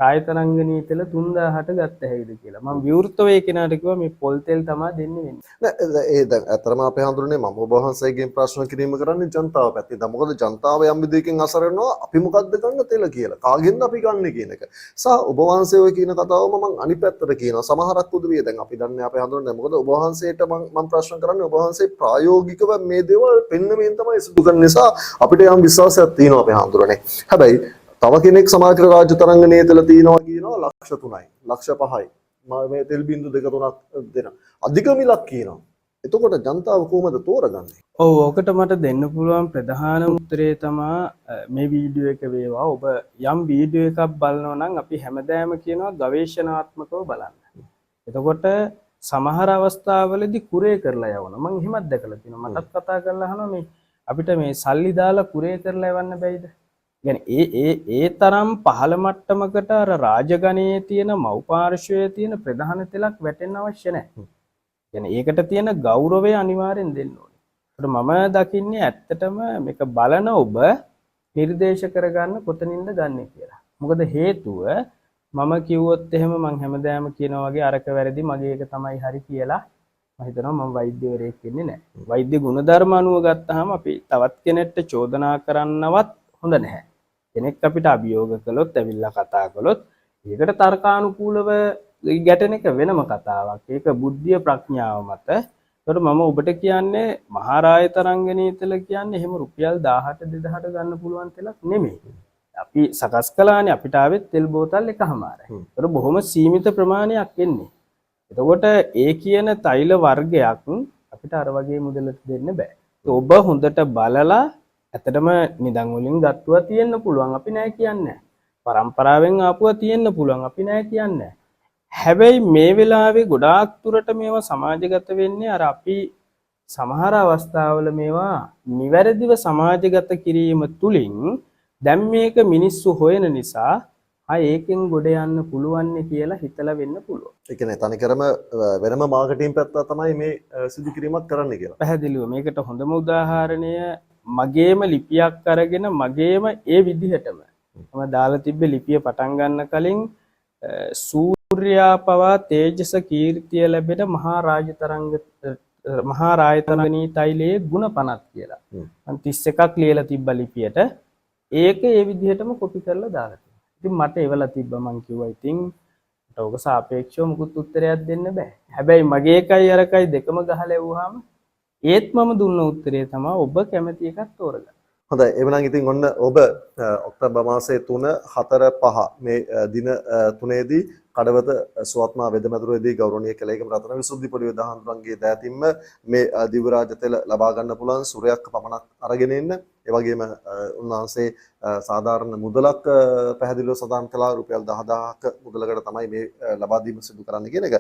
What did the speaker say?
ආයතරංගනී තෙල 3000ට ගත්ත හැකිද කියලා. මම විවෘතව ඒ කෙනාට කිව්වා මේ පොල් තෙල් තමයි දෙන්නේ වෙන්නේ. නෑ ඒ දැන් අතරම අපේ හඳුරන්නේ මම ඔබ වහන්සේගෙන් ප්‍රශ්න කිරීම කරන්නේ ජනතාව පැත්තේ. දැන් මොකද ජනතාව යම් විදිහකින් අසර වෙනවා අපි මොකද්ද ගන්න තෙල කියලා. කාගෙන්ද අපි ගන්නෙ කියන එක. සහ ඔබ වහන්සේ ඔය කියන කතාවම මම අනිත් පැත්තට කියනවා. සමහරක් උදවිය දැන් අපි දන්නේ අපේ හඳුරන්නේ මොකද ඔබ වහන්සේට මම ප්‍රශ්න කරන්නේ ඔබ වහන්සේ ප්‍රායෝගිකව මේ දේවල් පෙන්වීමෙන් තමයි සිදු කරන නිසා අපිට යම් විශ්වාසයක් තියෙනවා අපේ හඳුරන්නේ. හැබැයි තව කෙනෙක් සමාජ රාජ්‍ය තරංගනයේ තෙල තියෙනවා කියනවා ලක්ෂ 3යි ලක්ෂ 5යි මේ තෙල් බින්දු 2-3ක් දෙන අධික මිලක් කියනවා. එතකොට ජනතාව කොහොමද තෝරගන්නේ? ඔව් ඔකට මට දෙන්න පුළුවන් ප්‍රධාන උත්තරේ තමයි මේ වීඩියෝ එක වේවා ඔබ යම් වීඩියෝ එකක් බලනවා නම් අපි හැමදාම කියනවා ගවේෂණාත්මකව බලන්න. එතකොට සමහර අවස්ථාවලදී කුරේ කරලා යවනවා. මම එහෙමත් දැකලා තියෙනවා. මටත් කතා කරලා අහනවා මේ අපිට මේ සල්ලි දාලා කුරේ කරලා යවන්න බැයිද? ඒ තරම් පහළ මට්ටමකට අර රාජගණයේ තියෙන මව් පාර්ශ්වයේ තියෙන ප්‍රධාන තෙලක් වැටෙන්න අවශ්‍ය නැහැ. يعني ඒකට තියෙන ගෞරවය අනිවාර්යෙන් දෙන්න ඕනේ. ඒකට මම දකින්නේ ඇත්තටම මේක බලන ඔබ නිර්දේශ කරගන්න කොතනින්ද ගන්නෙ කියලා. මොකද හේතුව මම කිව්වොත් එහෙම මං හැමදාම කියනවා වගේ අරක වැරදි මගේ එක තමයි හරි කියලා මම හිතනවා මම වෛද්‍යවරයෙක් වෙන්නේ නැහැ. වෛද්‍ය ගුණධර්ම අනුව ගත්තාම අපි තවත් කෙනෙක්ට චෝදනා කරන්නවත් හොඳ නැහැ. කෙනෙක් අපිට අභියෝග කළොත් ඇවිල්ලා කතා කළොත් ඒකට තර්කානුකූලව ගැටෙන එක වෙනම කතාවක්. ඒක බුද්ධිය ප්‍රඥාව මත. ඒකට මම ඔබට කියන්නේ මහා රාය තරංගනී තෙල කියන්නේ එහෙම රුපියල් 1000ට 2000ට ගන්න පුළුවන් තෙලක් නෙමෙයි. අපි සකස් කළානේ අපිට ආවෙත් තෙල් බෝතල් එකමාරයි. ඒකට බොහොම සීමිත ප්‍රමාණයක් එන්නේ. එතකොට ඒ කියන තෛල වර්ගයක් අපිට අර වගේ මුදලට දෙන්න බෑ. ඔබ හොඳට බලලා ඇත්තටම නිදන් වලින් ගත්තුවා තියෙන්න පුළුවන් අපි නෑ කියන්නේ. පරම්පරාවෙන් ආපුවා තියෙන්න පුළුවන් අපි නෑ කියන්නේ. හැබැයි මේ වෙලාවේ ගොඩාක් දුරට මේවා සමාජගත වෙන්නේ අර අපි සමහර අවස්ථාවල මේවා නිවැරදිව සමාජගත කිරීම තුලින් දැන් මේක මිනිස්සු හොයන නිසා ඒකෙන් ගොඩ යන්න පුළුවන් කියලා හිතලා වෙන්න පුළුවන්. ඒ කියන්නේ තනිකරම වෙනම මාකටිං පැත්ත තමයි මේ සිදු කිරීමක් කරන්න කියලා. පැහැදිලිව මේකට හොඳම උදාහරණය මගේම ලිපියක් අරගෙන මගේම ඒ විදිහටම මම දාලා තිබ්බේ ලිපිය පටන් ගන්න කලින් සූර්යා පවා තේජස කීර්තිය ලැබෙන මහා රායතරංගනී තෛලයේ ගුණ 50ක් කියලා. මම 31ක් ලියලා තිබ්බ ලිපියට ඒක ඒ විදිහටම කොපි කරලා දාලා තියෙනවා. ඉතින් මට එවලා තිබ්බා මං කිව්වා ඉතින් මට ඔක සාපේක්ෂව මුකුත් උත්තරයක් දෙන්න බෑ. හැබැයි මගේ එකයි අරකයි දෙකම ගහලා එවුවාම ඒත් මම දුන්න උත්තරේ තමයි ඔබ කැමති එකක් තෝරගන්න. හොඳයි එවනම් ඉතින් ඔන්න ඔබ ඔක්තෝබර් මාසයේ 3 4 5 මේ දින තුනේදී කඩවත සුවත්මා වෙදමැදුරේදී ගෞරවනීය කලේගම රතන විසුද්ධි පොඩි දහඳුරන්ගේ දෑතින්ම මේ දිව්‍ය රාජ තෙල ලබා ගන්න පුළුවන් සුරයක් පමණක් අරගෙන ඉන්න. ඒ වගේම උන්වහන්සේ සාධාරණ මුදලක් පැහැදිලිව සඳහන් කළා රුපියල් 10000ක මුදලකට තමයි මේ ලබා දීම සිදු කරන්න කියන එක.